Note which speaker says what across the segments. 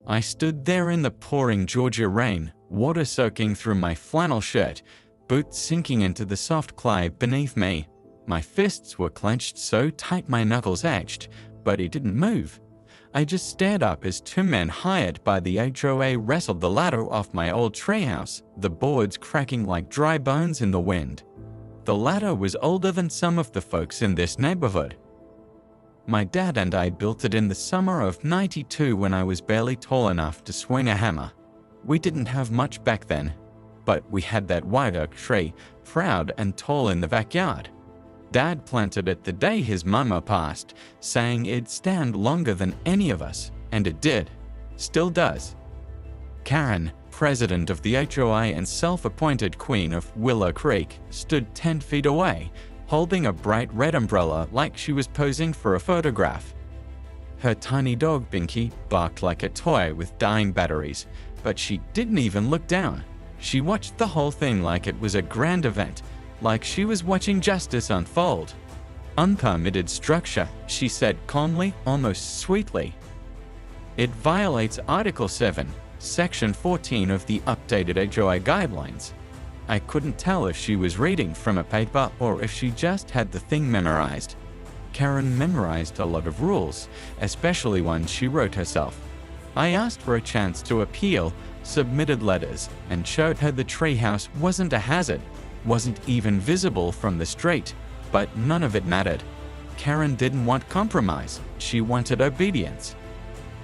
Speaker 1: I stood there in the pouring Georgia rain, water soaking through my flannel shirt, boots sinking into the soft clay beneath me. My fists were clenched so tight my knuckles ached, but he didn't move. I just stared up as two men hired by the HOA wrestled the ladder off my old treehouse, the boards cracking like dry bones in the wind. The ladder was older than some of the folks in this neighborhood. My dad and I built it in the summer of '92 when I was barely tall enough to swing a hammer. We didn't have much back then, but we had that white oak tree, proud and tall in the backyard. Dad planted it the day his mama passed, saying it'd stand longer than any of us, and it did. Still does. Karen, president of the HOA and self-appointed queen of Willow Creek, stood 10 feet away, holding a bright red umbrella like she was posing for a photograph. Her tiny dog Binky barked like a toy with dying batteries, but she didn't even look down. She watched the whole thing like it was a grand event, like she was watching justice unfold. "Unpermitted structure," she said calmly, almost sweetly. "It violates Article 7, Section 14 of the updated HOA guidelines." I couldn't tell if she was reading from a paper or if she just had the thing memorized. Karen memorized a lot of rules, especially ones she wrote herself. I asked for a chance to appeal, submitted letters, and showed her the treehouse wasn't a hazard, wasn't even visible from the street, but none of it mattered. Karen didn't want compromise, she wanted obedience.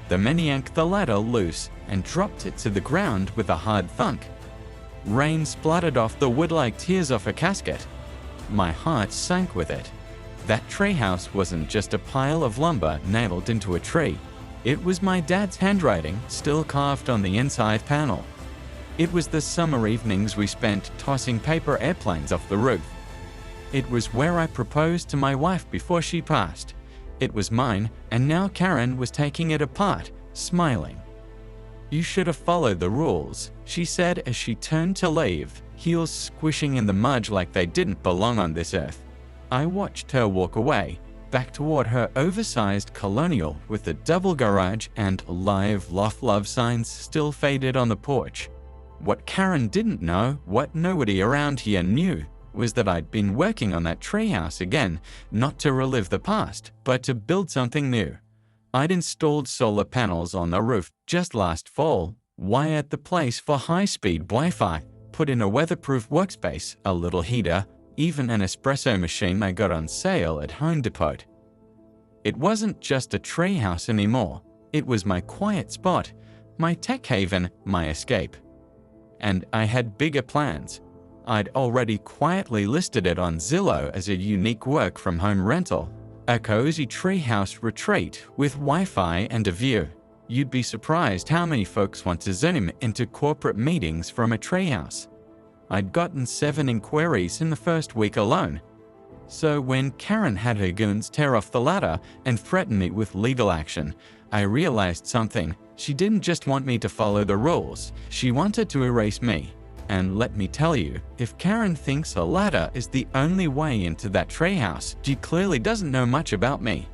Speaker 1: The men yanked the ladder loose and dropped it to the ground with a hard thunk. Rain splattered off the wood like tears off a casket. My heart sank with it. That treehouse wasn't just a pile of lumber nailed into a tree. It was my dad's handwriting still carved on the inside panel. It was the summer evenings we spent tossing paper airplanes off the roof. It was where I proposed to my wife before she passed. It was mine, and now Karen was taking it apart, smiling. "You should have followed the rules," she said as she turned to leave, heels squishing in the mud like they didn't belong on this earth. I watched her walk away, back toward her oversized colonial with the double garage and live loft love signs still faded on the porch. What Karen didn't know, what nobody around here knew, was that I'd been working on that treehouse again, not to relive the past, but to build something new. I'd installed solar panels on the roof just last fall, wired the place for high-speed Wi-Fi, put in a weatherproof workspace, a little heater, even an espresso machine I got on sale at Home Depot. It wasn't just a treehouse anymore. It was my quiet spot, my tech haven, my escape. And I had bigger plans. I'd already quietly listed it on Zillow as a unique work-from-home rental. A cozy treehouse retreat with Wi-Fi and a view. You'd be surprised how many folks want to Zoom into corporate meetings from a treehouse. I'd gotten 7 inquiries in the first week alone. So when Karen had her goons tear off the ladder and threaten me with legal action, I realized something. She didn't just want me to follow the rules, she wanted to erase me. And let me tell you, if Karen thinks a ladder is the only way into that treehouse, she clearly doesn't know much about me.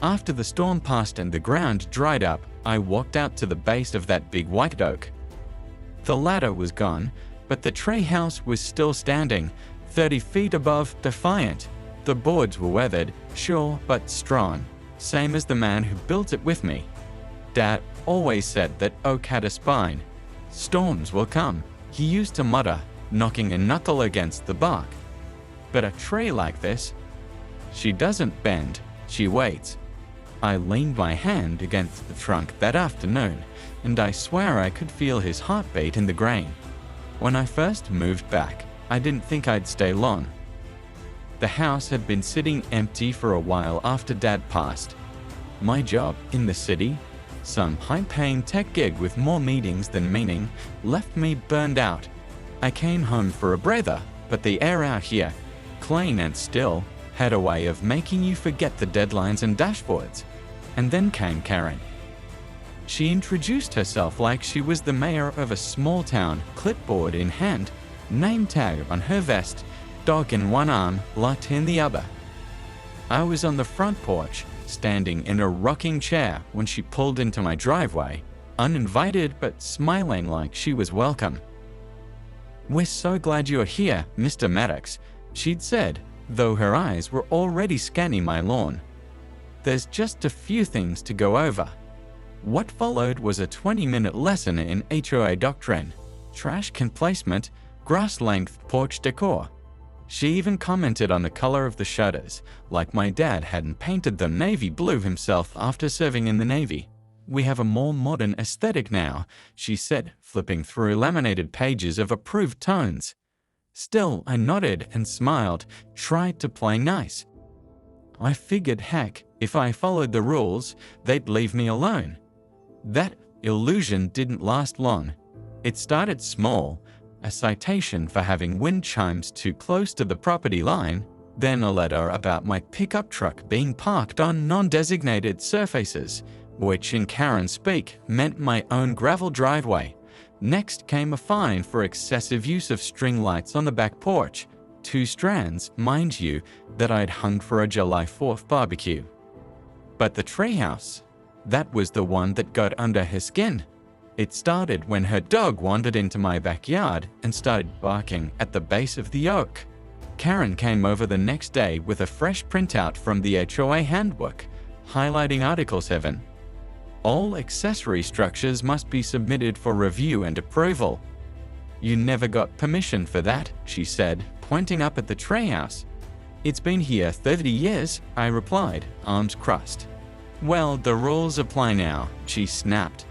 Speaker 1: After the storm passed and the ground dried up, I walked out to the base of that big white oak. The ladder was gone, but the treehouse was still standing, 30 feet above, defiant. The boards were weathered, sure, but strong, same as the man who built it with me. Dad always said that oak had a spine. Storms will come, he used to mutter, knocking a knuckle against the bark. But a tree like this, she doesn't bend, she waits. I leaned my hand against the trunk that afternoon, and I swear I could feel his heartbeat in the grain. When I first moved back, I didn't think I'd stay long. The house had been sitting empty for a while after Dad passed. My job in the city, some high-paying tech gig with more meetings than meaning, left me burned out. I came home for a breather, but the air out here, clean and still, had a way of making you forget the deadlines and dashboards. And then came Karen. She introduced herself like she was the mayor of a small town, clipboard in hand, name tag on her vest, dog in one arm, lot in the other. I was on the front porch, standing in a rocking chair when she pulled into my driveway. uninvited but smiling like she was welcome. "We're so glad you're here, Mr. Maddox," she'd said, though her eyes were already scanning my lawn. "There's just a few things to go over." What followed was a 20-minute lesson in HOA doctrine, trash can placement, grass-length porch decor. She even commented on the color of the shutters, like my dad hadn't painted them navy blue himself after serving in the Navy. "We have a more modern aesthetic now," she said, flipping through laminated pages of approved tones. Still, I nodded and smiled, tried to play nice. I figured, heck, if I followed the rules, they'd leave me alone. That illusion didn't last long. It started small, a citation for having wind chimes too close to the property line, then a letter about my pickup truck being parked on non-designated surfaces, which in Karen speak meant my own gravel driveway. Next came a fine for excessive use of string lights on the back porch, 2 strands, mind you, that I'd hung for a July 4th barbecue. But the treehouse, that was the one that got under her skin. It started when her dog wandered into my backyard and started barking at the base of the oak. Karen came over the next day with a fresh printout from the HOA handbook, highlighting Article 7. All accessory structures must be submitted for review and approval. "You never got permission for that," she said, pointing up at the treehouse. "It's been here 30 years, I replied, arms crossed. "Well, the rules apply now," she snapped.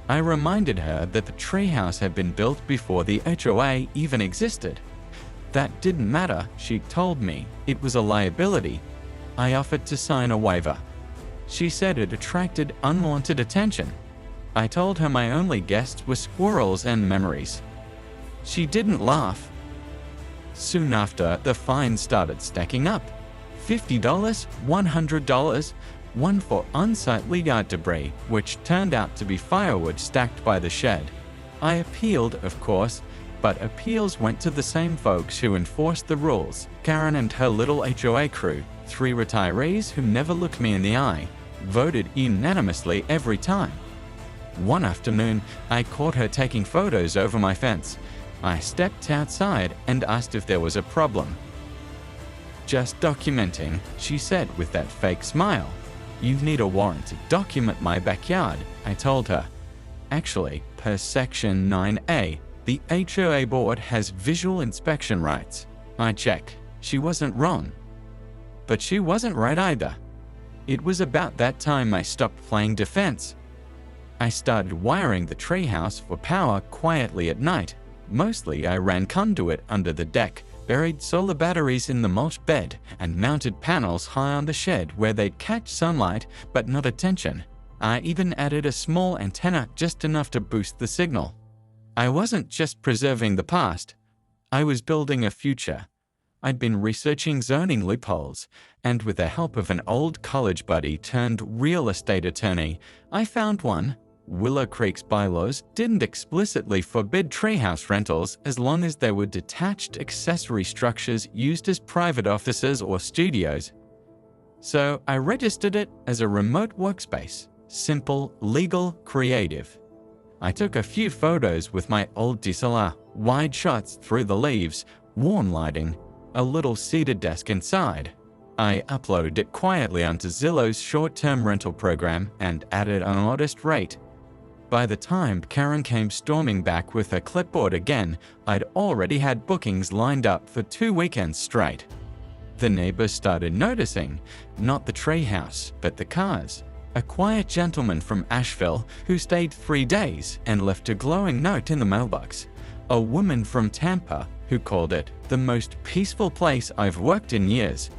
Speaker 1: I reminded her that the treehouse had been built before the HOA even existed. That didn't matter, she told me. It was a liability. I offered to sign a waiver. She said it attracted unwanted attention. I told her my only guests were squirrels and memories. She didn't laugh. Soon after, the fines started stacking up. $50, $100, one for unsightly yard debris, which turned out to be firewood stacked by the shed. I appealed, of course, but appeals went to the same folks who enforced the rules, Karen and her little HOA crew, 3 retirees who never looked me in the eye, voted unanimously every time. One afternoon, I caught her taking photos over my fence. I stepped outside and asked if there was a problem. "Just documenting," she said with that fake smile. "You need a warrant to document my backyard," I told her. "Actually, per Section 9A, the HOA board has visual inspection rights." I checked. She wasn't wrong. But she wasn't right either. It was about that time I stopped playing defense. I started wiring the treehouse for power quietly at night. Mostly I ran conduit under the deck, buried solar batteries in the mulch bed, and mounted panels high on the shed where they'd catch sunlight but not attention. I even added a small antenna, just enough to boost the signal. I wasn't just preserving the past. I was building a future. I'd been researching zoning loopholes, and with the help of an old college buddy turned real estate attorney, I found one. Willow Creek's bylaws didn't explicitly forbid treehouse rentals as long as they were detached accessory structures used as private offices or studios. So I registered it as a remote workspace. Simple, legal, creative. I took a few photos with my old DSLR, wide shots through the leaves, warm lighting, a little seated desk inside. I uploaded it quietly onto Zillow's short-term rental program and added a modest rate. By the time Karen came storming back with her clipboard again, I'd already had bookings lined up for 2 weekends straight. The neighbors started noticing, not the treehouse, but the cars. A quiet gentleman from Asheville who stayed 3 days and left a glowing note in the mailbox. A woman from Tampa who called it the most peaceful place I've worked in years.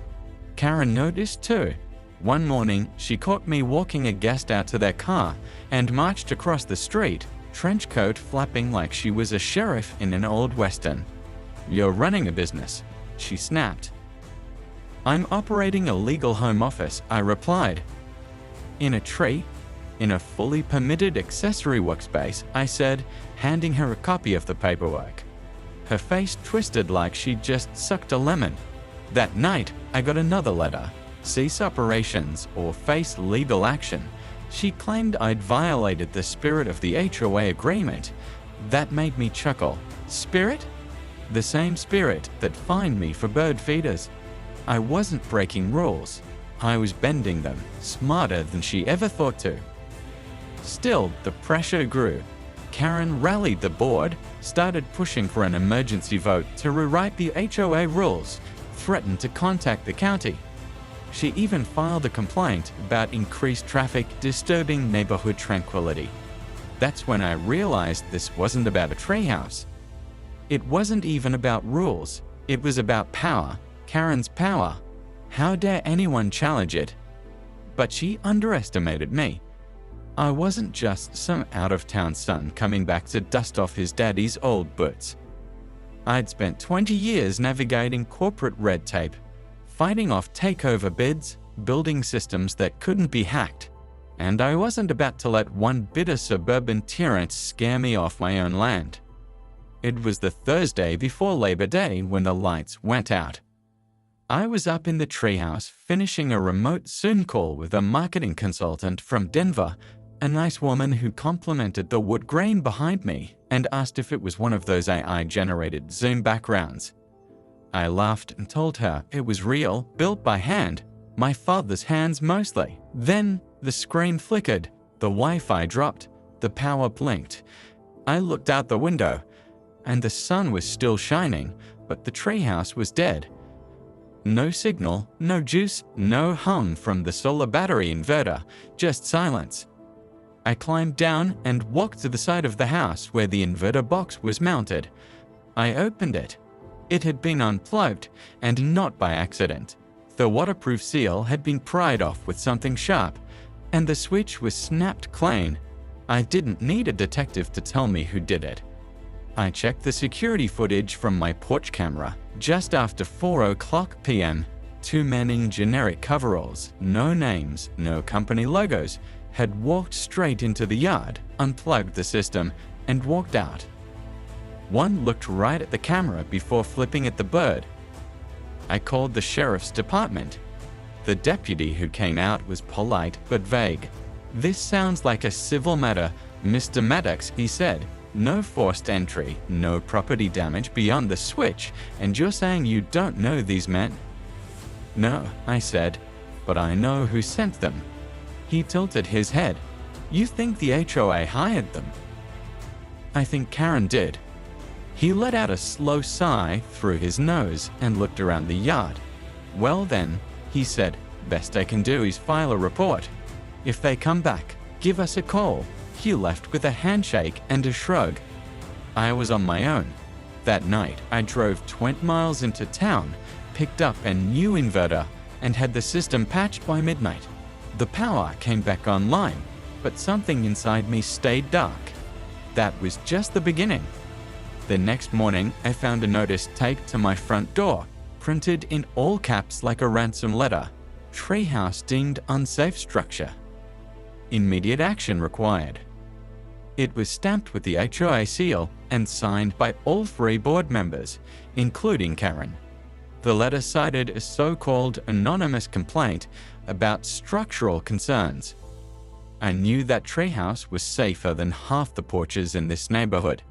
Speaker 1: Karen noticed too. One morning, she caught me walking a guest out to their car and marched across the street, trench coat flapping like she was a sheriff in an old western. "You're running a business," she snapped. "I'm operating a legal home office," I replied. "In a tree? In a fully permitted accessory workspace," I said, handing her a copy of the paperwork. Her face twisted like she'd just sucked a lemon. That night, I got another letter. "Cease operations or face legal action. She claimed I'd violated the spirit of the HOA agreement. That made me chuckle. Spirit? The same spirit that fined me for bird feeders. I wasn't breaking rules. I was bending them, smarter than she ever thought to. Still, the pressure grew. Karen rallied the board, started pushing for an emergency vote to rewrite the HOA rules, threatened to contact the county. She even filed a complaint about increased traffic disturbing neighborhood tranquility. That's when I realized this wasn't about a treehouse. It wasn't even about rules. It was about power. Karen's power. How dare anyone challenge it? But she underestimated me. I wasn't just some out-of-town son coming back to dust off his daddy's old boots. I'd spent 20 years navigating corporate red tape, fighting off takeover bids, building systems that couldn't be hacked, and I wasn't about to let one bitter suburban tyrant scare me off my own land. It was the Thursday before Labor Day when the lights went out. I was up in the treehouse finishing a remote Zoom call with a marketing consultant from Denver, a nice woman who complimented the wood grain behind me and asked if it was one of those AI-generated Zoom backgrounds. I laughed and told her it was real, built by hand, my father's hands mostly. Then the screen flickered, the Wi-Fi dropped, the power blinked. I looked out the window, and the sun was still shining, but the treehouse was dead. No signal, no juice, no hum from the solar battery inverter, just silence. I climbed down and walked to the side of the house where the inverter box was mounted. I opened it. It had been unplugged, and not by accident. The waterproof seal had been pried off with something sharp, and the switch was snapped clean. I didn't need a detective to tell me who did it. I checked the security footage from my porch camera. Just after 4:00 p.m., two men in generic coveralls, no names, no company logos, had walked straight into the yard, unplugged the system, and walked out. One looked right at the camera before flipping at the bird. I called the sheriff's department. The deputy who came out was polite but vague. "This sounds like a civil matter, Mr. Maddox," he said. "No forced entry, no property damage beyond the switch, and you're saying you don't know these men?" "No," I said, "but I know who sent them." He tilted his head. "You think the HOA hired them?" "I think Karen did." He let out a slow sigh through his nose and looked around the yard. "Well then," he said, "best I can do is file a report. If they come back, give us a call." He left with a handshake and a shrug. I was on my own. That night, I drove 20 miles into town, picked up a new inverter, and had the system patched by midnight. The power came back online, but something inside me stayed dark. That was just the beginning. The next morning, I found a notice taped to my front door, printed in all caps like a ransom letter. Treehouse deemed unsafe structure. Immediate action required. It was stamped with the HOA seal and signed by all 3 board members, including Karen. The letter cited a so-called anonymous complaint about structural concerns. I knew that Treehouse was safer than half the porches in this neighborhood.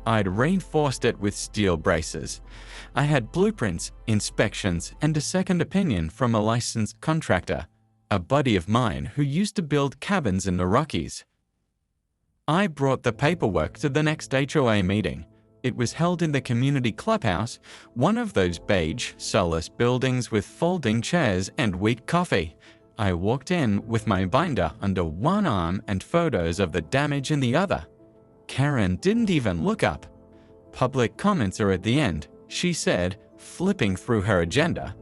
Speaker 1: I'd reinforced it with steel braces. I had blueprints, inspections, and a second opinion from a licensed contractor, a buddy of mine who used to build cabins in the Rockies. I brought the paperwork to the next HOA meeting. It was held in the community clubhouse, one of those beige, soulless buildings with folding chairs and weak coffee. I walked in with my binder under one arm and photos of the damage in the other. Karen didn't even look up. "Public comments are at the end," she said, flipping through her agenda.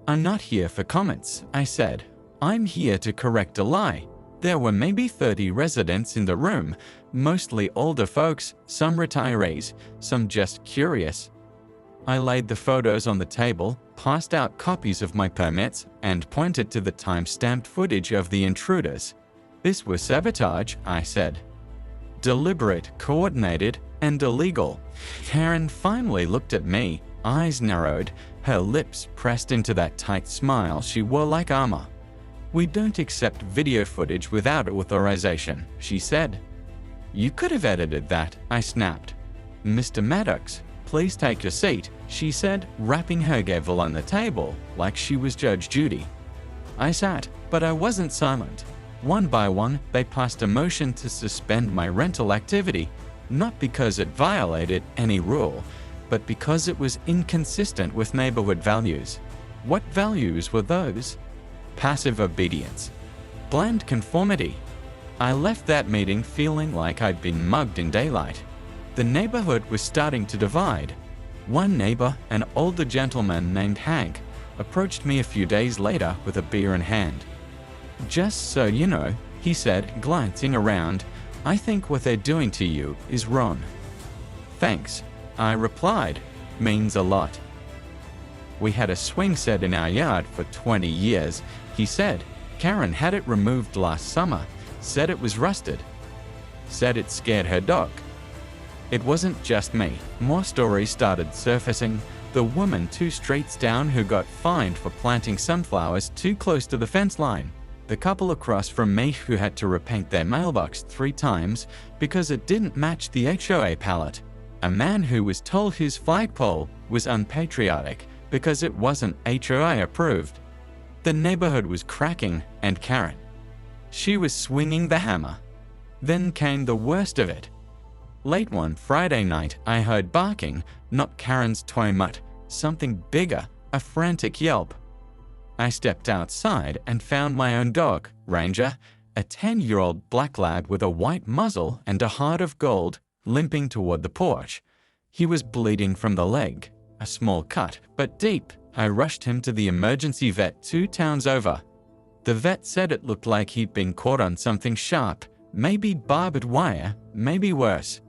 Speaker 1: "I'm not here for comments," I said. "I'm here to correct a lie. There were maybe 30 residents in the room, mostly older folks, some retirees, some just curious." I laid the photos on the table, passed out copies of my permits, and pointed to the time-stamped footage of the intruders. "This was sabotage," I said. "Deliberate, coordinated, and illegal." Karen finally looked at me, eyes narrowed, her lips pressed into that tight smile she wore like armor. "We don't accept video footage without authorization," she said. "You could have edited that," I snapped. "Mr. Maddox, please take your seat," she said, rapping her gavel on the table like she was Judge Judy. I sat, but I wasn't silent. One by one, they passed a motion to suspend my rental activity, not because it violated any rule, but because it was inconsistent with neighborhood values. What values were those? Passive obedience. Bland conformity. I left that meeting feeling like I'd been mugged in daylight. The neighborhood was starting to divide. One neighbor, an older gentleman named Hank, approached me a few days later with a beer in hand. "Just so you know," he said, glancing around, "I think what they're doing to you is wrong." "Thanks," I replied. "Means a lot." "We had a swing set in our yard for 20 years, he said. "Karen had it removed last summer, said it was rusted. Said it scared her dog." It wasn't just me. More stories started surfacing. The woman 2 streets down who got fined for planting sunflowers too close to the fence line. The couple across from me who had to repaint their mailbox 3 times because it didn't match the HOA palette. A man who was told his flagpole was unpatriotic because it wasn't HOA approved. The neighborhood was cracking, and Karen. She was swinging the hammer. Then came the worst of it. Late one Friday night, I heard barking, not Karen's toy mutt, something bigger, a frantic yelp. I stepped outside and found my own dog, Ranger, a 10-year-old black lab with a white muzzle and a heart of gold, limping toward the porch. He was bleeding from the leg, a small cut, but deep. I rushed him to the emergency vet 2 towns over. The vet said it looked like he'd been caught on something sharp, maybe barbed wire, maybe worse.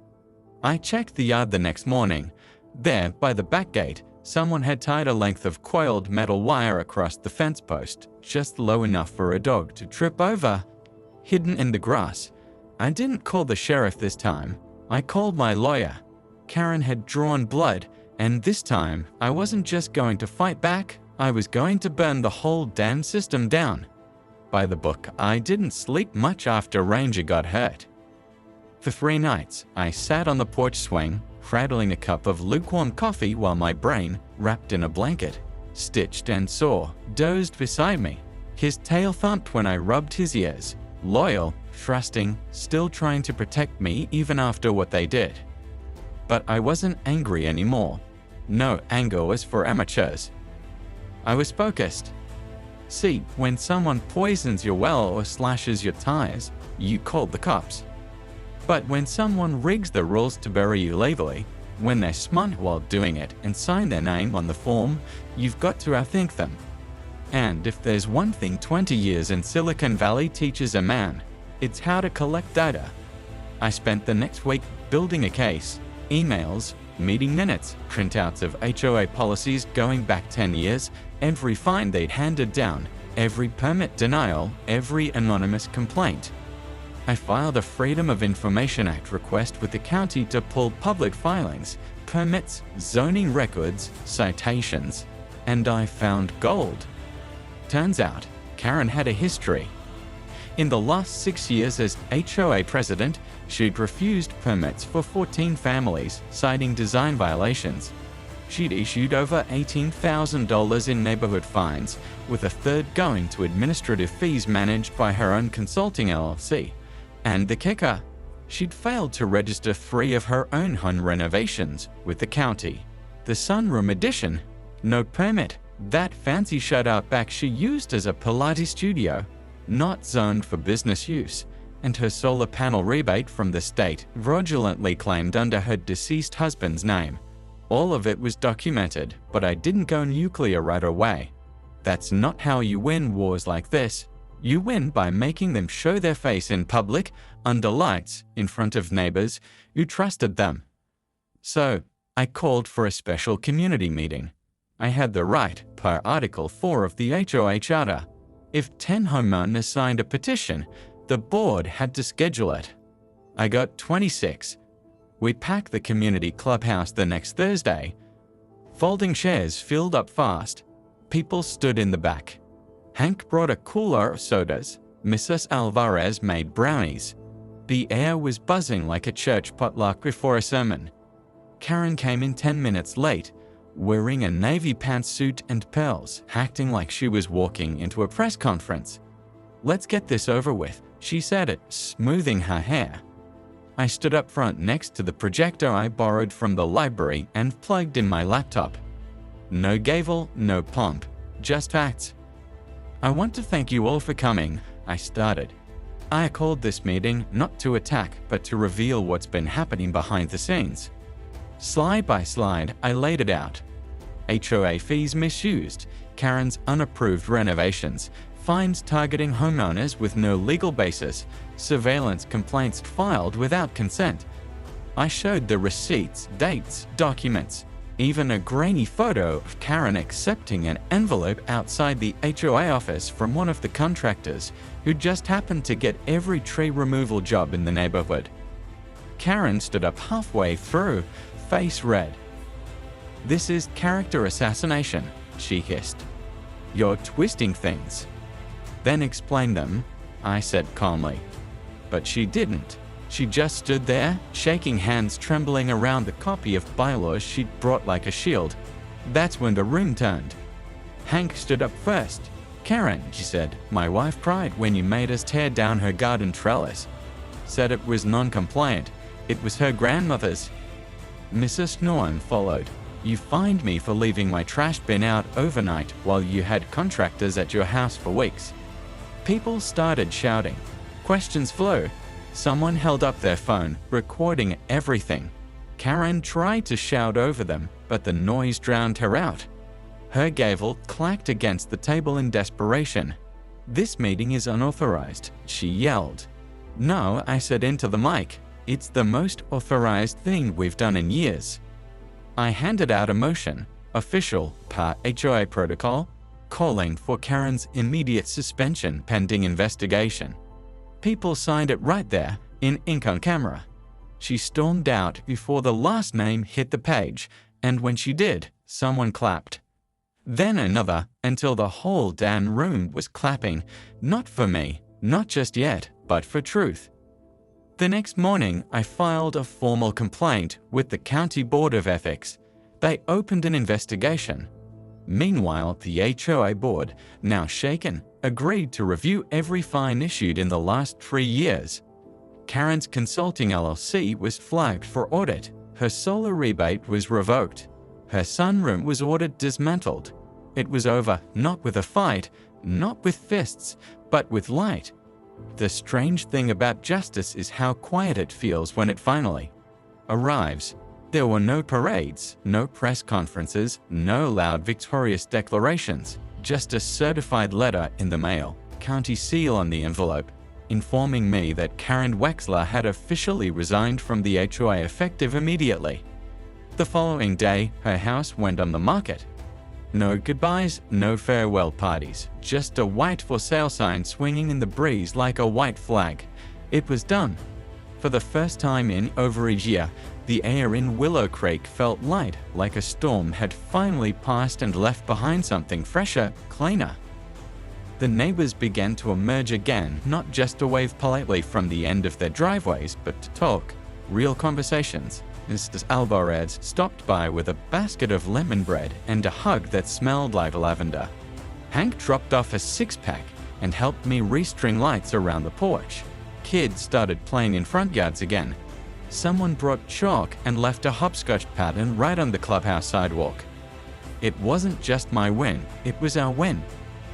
Speaker 1: I checked the yard the next morning. There, by the back gate, someone had tied a length of coiled metal wire across the fence post, just low enough for a dog to trip over. Hidden in the grass. I didn't call the sheriff this time. I called my lawyer. Karen had drawn blood, and this time, I wasn't just going to fight back, I was going to burn the whole damn system down. By the book, I didn't sleep much after Ranger got hurt. For 3 nights, I sat on the porch swing, cradling a cup of lukewarm coffee while my brain, wrapped in a blanket, stitched and sore, dozed beside me. His tail thumped when I rubbed his ears, loyal, trusting, still trying to protect me even after what they did. But I wasn't angry anymore. No, anger was for amateurs. I was focused. See, when someone poisons your well or slashes your tires, you call the cops. But when someone rigs the rules to bury you legally, when they're smart while doing it and sign their name on the form, you've got to outthink them. And if there's one thing 20 years in Silicon Valley teaches a man, it's how to collect data. I spent the next week building a case, emails, meeting minutes, printouts of HOA policies going back 10 years, every fine they'd handed down, every permit denial, every anonymous complaint. I filed a Freedom of Information Act request with the county to pull public filings, permits, zoning records, citations, and I found gold. Turns out, Karen had a history. In the last 6 years as HOA president, she'd refused permits for 14 families, citing design violations. She'd issued over $18,000 in neighborhood fines, with a third going to administrative fees managed by her own consulting LLC. And the kicker, she'd failed to register 3 of her own home renovations with the county. The sunroom addition, no permit. That fancy shut-out back she used as a Pilates studio, not zoned for business use. And her solar panel rebate from the state, fraudulently claimed under her deceased husband's name. All of it was documented, but I didn't go nuclear right away. That's not how you win wars like this. You win by making them show their face in public, under lights, in front of neighbors who trusted them. So, I called for a special community meeting. I had the right, per Article 4 of the HOA Charter. If 10 homeowners signed a petition, the board had to schedule it. I got 26. We packed the community clubhouse the next Thursday. Folding chairs filled up fast. People stood in the back. Hank brought a cooler of sodas. Mrs. Alvarez made brownies. The air was buzzing like a church potluck before a sermon. Karen came in 10 minutes late, wearing a navy pantsuit and pearls, acting like she was walking into a press conference. "Let's get this over with," she said it, smoothing her hair. I stood up front next to the projector I borrowed from the library and plugged in my laptop. No gavel, no pomp, just facts. "I want to thank you all for coming," I started. "I called this meeting not to attack, but to reveal what's been happening behind the scenes." Slide by slide, I laid it out. HOA fees misused, Karen's unapproved renovations, fines targeting homeowners with no legal basis, surveillance complaints filed without consent. I showed the receipts, dates, documents, even a grainy photo of Karen accepting an envelope outside the HOA office from one of the contractors who just happened to get every tree removal job in the neighborhood. Karen stood up halfway through, face red. "This is character assassination," she hissed. "You're twisting things." "Then explain them," I said calmly. But she didn't. She just stood there, shaking hands, trembling around the copy of bylaws she'd brought like a shield. That's when the room turned. Hank stood up first. "Karen," she said, "my wife cried when you made us tear down her garden trellis. Said it was non-compliant. It was her grandmother's." Mrs. Norton followed. "You fined me for leaving my trash bin out overnight while you had contractors at your house for weeks." People started shouting. Questions flew. Someone held up their phone, recording everything. Karen tried to shout over them, but the noise drowned her out. Her gavel clacked against the table in desperation. "This meeting is unauthorized," she yelled. "No," I said into the mic. "It's the most authorized thing we've done in years." I handed out a motion, official, per HOA protocol, calling for Karen's immediate suspension pending investigation. People signed it right there, in ink on camera. She stormed out before the last name hit the page, and when she did, someone clapped. Then another, until the whole damn room was clapping, not for me, not just yet, but for truth. The next morning, I filed a formal complaint with the County Board of Ethics. They opened an investigation. Meanwhile, the HOA board, now shaken, agreed to review every fine issued in the last 3 years. Karen's Consulting LLC was flagged for audit. Her solar rebate was revoked. Her sunroom was ordered dismantled. It was over, not with a fight, not with fists, but with light. The strange thing about justice is how quiet it feels when it finally arrives. There were no parades, no press conferences, no loud victorious declarations, just a certified letter in the mail, county seal on the envelope, informing me that Karen Wexler had officially resigned from the HOA effective immediately. The following day, her house went on the market. No goodbyes, no farewell parties, just a white for sale sign swinging in the breeze like a white flag. It was done. For the first time in over a year, the air in Willow Creek felt light, like a storm had finally passed and left behind something fresher, cleaner. The neighbors began to emerge again, not just to wave politely from the end of their driveways, but to talk. Real conversations. Mrs. Alvarez stopped by with a basket of lemon bread and a hug that smelled like lavender. Hank dropped off a six-pack and helped me restring lights around the porch. Kids started playing in front yards again. Someone brought chalk and left a hopscotch pattern right on the clubhouse sidewalk. It wasn't just my win, it was our win.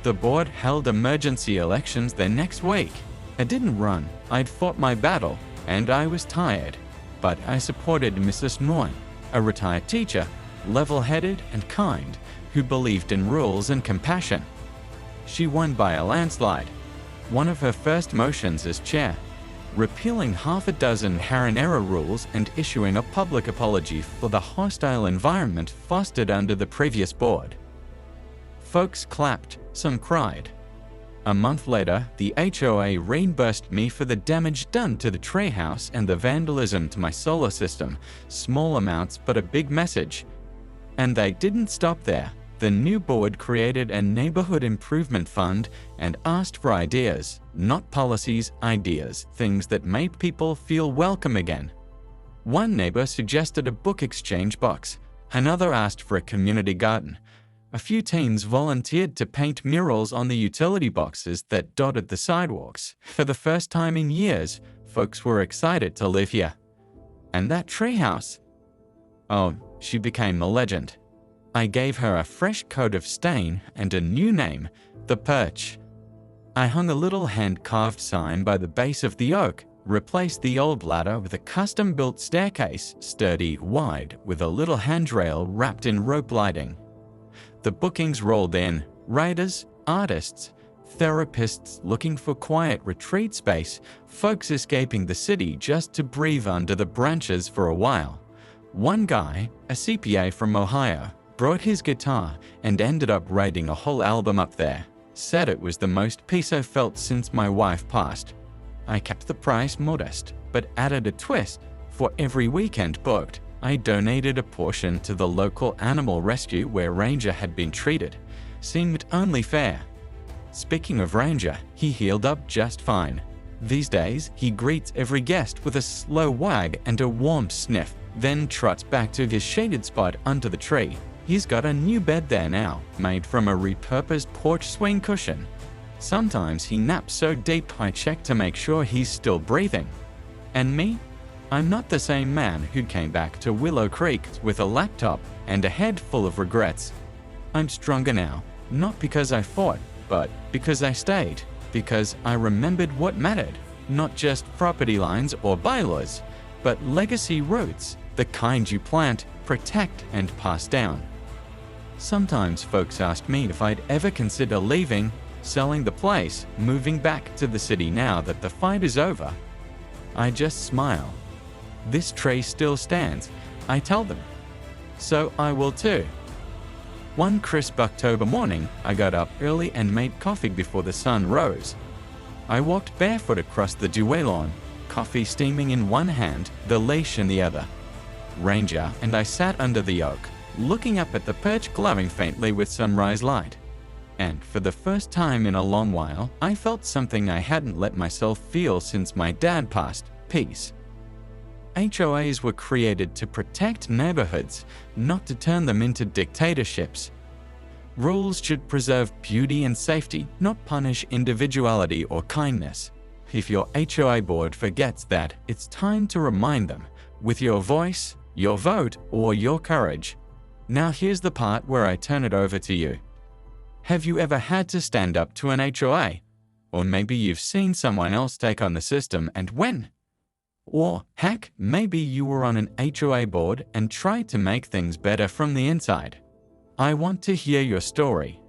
Speaker 1: The board held emergency elections the next week. I didn't run, I'd fought my battle, and I was tired. But I supported Mrs. Norton, a retired teacher, level-headed and kind, who believed in rules and compassion. She won by a landslide. One of her first motions as chair, repealing half a dozen Haranera rules and issuing a public apology for the hostile environment fostered under the previous board. Folks clapped, some cried. A month later, the HOA reimbursed me for the damage done to the treehouse and the vandalism to my solar system. Small amounts, but a big message. And they didn't stop there. The new board created a neighborhood improvement fund and asked for ideas, not policies, ideas, things that made people feel welcome again. One neighbor suggested a book exchange box. Another asked for a community garden. A few teens volunteered to paint murals on the utility boxes that dotted the sidewalks. For the first time in years, folks were excited to live here. And that treehouse? Oh, she became a legend. I gave her a fresh coat of stain and a new name, The Perch. I hung a little hand-carved sign by the base of the oak, replaced the old ladder with a custom-built staircase, sturdy, wide, with a little handrail wrapped in rope lighting. The bookings rolled in, writers, artists, therapists looking for quiet retreat space, folks escaping the city just to breathe under the branches for a while. One guy, a CPA from Ohio, brought his guitar and ended up writing a whole album up there. Said it was the most peace I've felt since my wife passed. I kept the price modest, but added a twist. For every weekend booked, I donated a portion to the local animal rescue where Ranger had been treated. Seemed only fair. Speaking of Ranger, he healed up just fine. These days, he greets every guest with a slow wag and a warm sniff, then trots back to his shaded spot under the tree. He's got a new bed there now, made from a repurposed porch swing cushion. Sometimes he naps so deep I check to make sure he's still breathing. And me? I'm not the same man who came back to Willow Creek with a laptop and a head full of regrets. I'm stronger now, not because I fought, but because I stayed, because I remembered what mattered, not just property lines or bylaws, but legacy roots, the kind you plant, protect, and pass down. Sometimes folks ask me if I'd ever consider leaving, selling the place, moving back to the city now that the fight is over. I just smile. This tree still stands, I tell them. So I will too. One crisp October morning, I got up early and made coffee before the sun rose. I walked barefoot across the dewy lawn, coffee steaming in one hand, the leash in the other. Ranger and I sat under the oak, looking up at the perch glowing faintly with sunrise light. And for the first time in a long while, I felt something I hadn't let myself feel since my dad passed: peace. HOAs were created to protect neighborhoods, not to turn them into dictatorships. Rules should preserve beauty and safety, not punish individuality or kindness. If your HOA board forgets that, it's time to remind them, with your voice, your vote, or your courage. Now here's the part where I turn it over to you. Have you ever had to stand up to an HOA? Or maybe you've seen someone else take on the system and win. Or, heck, maybe you were on an HOA board and tried to make things better from the inside. I want to hear your story.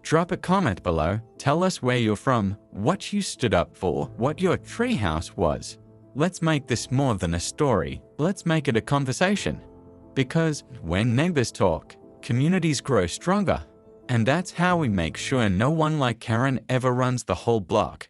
Speaker 1: Drop a comment below, tell us where you're from, what you stood up for, what your treehouse was. Let's make this more than a story, let's make it a conversation. Because when neighbors talk, communities grow stronger. And that's how we make sure no one like Karen ever runs the whole block.